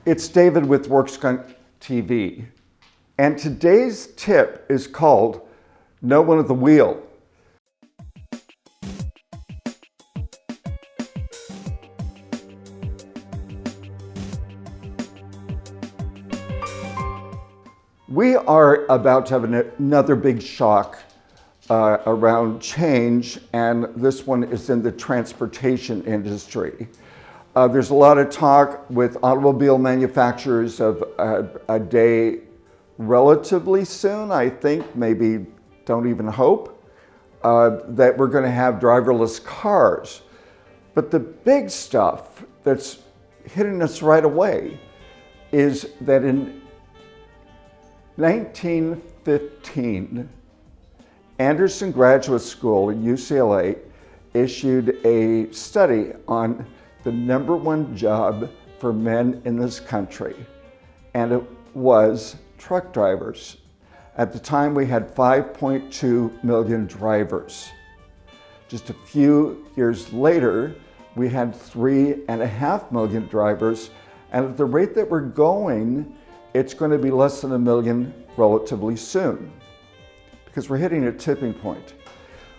It's David with workskunkTV, and today's tip is called No One at the Wheel. We are about to have another big shock around change, and this one is in the transportation industry. There's a lot of talk with automobile manufacturers of a day relatively soon, I think, maybe don't even hope, that we're going to have driverless cars. But the big stuff that's hitting us right away is that in 1915, Anderson Graduate School at UCLA issued a study on the #1 job for men in this country, and it was truck drivers. At the time, we had 5.2 million drivers. Just a few years later, we had 3.5 million drivers, and at the rate that we're going, it's going to be less than 1 million relatively soon, because we're hitting a tipping point.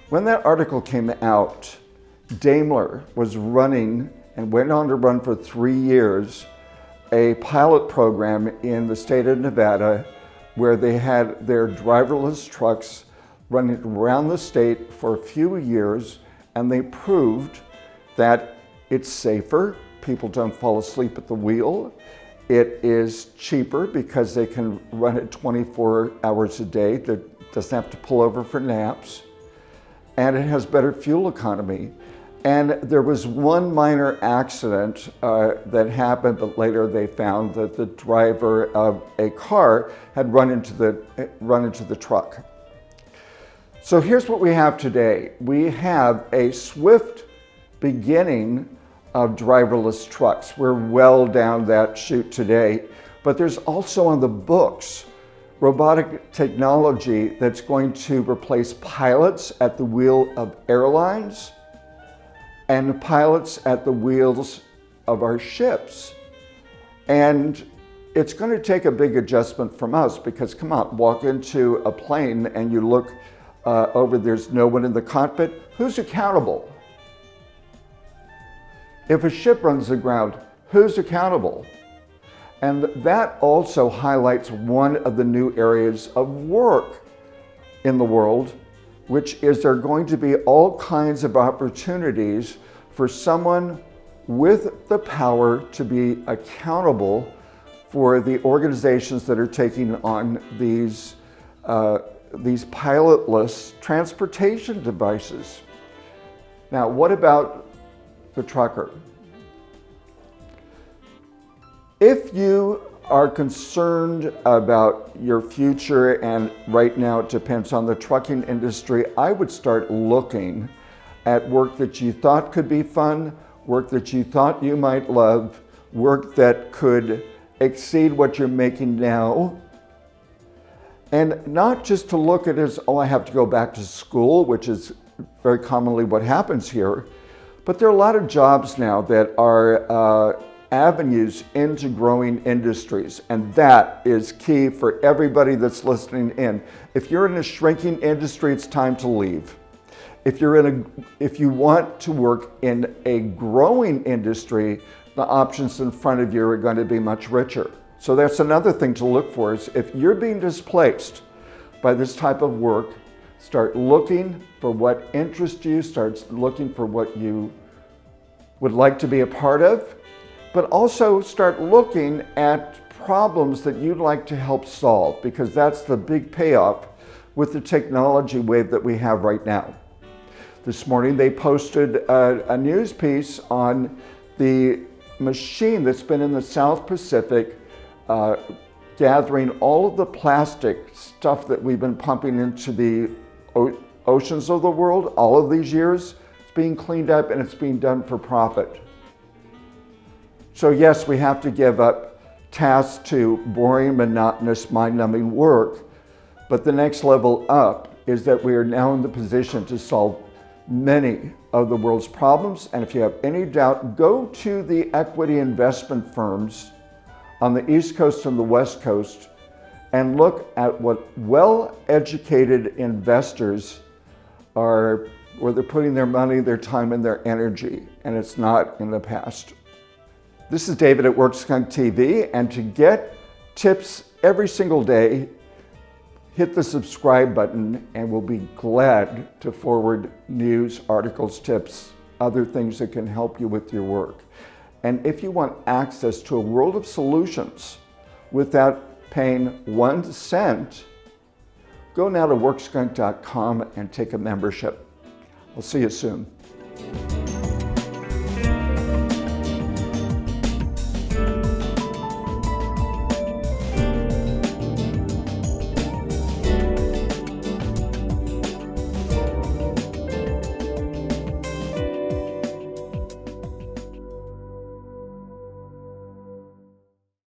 When that article came out, Daimler was running and went on to run for 3 years a pilot program in the state of Nevada where they had their driverless trucks running around the state for a few years, and they proved that it's safer, people don't fall asleep at the wheel, it is cheaper because they can run it 24 hours a day, that doesn't have to pull over for naps, and it has better fuel economy. And there was one minor accident that happened, but later they found that the driver of a car had run into the truck. So here's what we have today. We have a swift beginning of driverless trucks. We're well down that chute today, but there's also on the books robotic technology that's going to replace pilots at the wheel of airlines and pilots at the wheels of our ships. And it's going to take a big adjustment from us, because come on, walk into a plane and you look over, there's no one in the cockpit. Who's accountable? If a ship runs aground, who's accountable? And that also highlights one of the new areas of work in the world, which is there are going to be all kinds of opportunities for someone with the power to be accountable for the organizations that are taking on these pilotless transportation devices. Now, what about the trucker? If you are concerned about your future, and right now it depends on the trucking industry, I would start looking at work that you thought could be fun, work that you thought you might love, work that could exceed what you're making now. And not just to look at it as, oh, I have to go back to school, which is very commonly what happens here, but there are a lot of jobs now that are avenues into growing industries, and that is key for everybody that's listening in. If you're in a shrinking industry, it's time to leave. If you want to work in a growing industry, the options in front of you are going to be much richer. So that's another thing to look for, is if you're being displaced by this type of work, start looking for what interests you, start looking for what you would like to be a part of, but also start looking at problems that you'd like to help solve, because that's the big payoff with the technology wave that we have right now. This morning they posted a news piece on the machine that's been in the South Pacific gathering all of the plastic stuff that we've been pumping into the oceans of the world all of these years. It's being cleaned up, and it's being done for profit. So yes, we have to give up tasks to boring, monotonous, mind-numbing work, but the next level up is that we are now in the position to solve many of the world's problems. And if you have any doubt, go to the equity investment firms on the East Coast and the West Coast and look at what well-educated investors are, where they're putting their money, their time, and their energy, and it's not in the past. This is David at workskunkTV, and to get tips every single day, hit the subscribe button, and we'll be glad to forward news, articles, tips, other things that can help you with your work. And if you want access to a world of solutions without paying 1 cent, go now to workskunk.com and take a membership. I'll see you soon.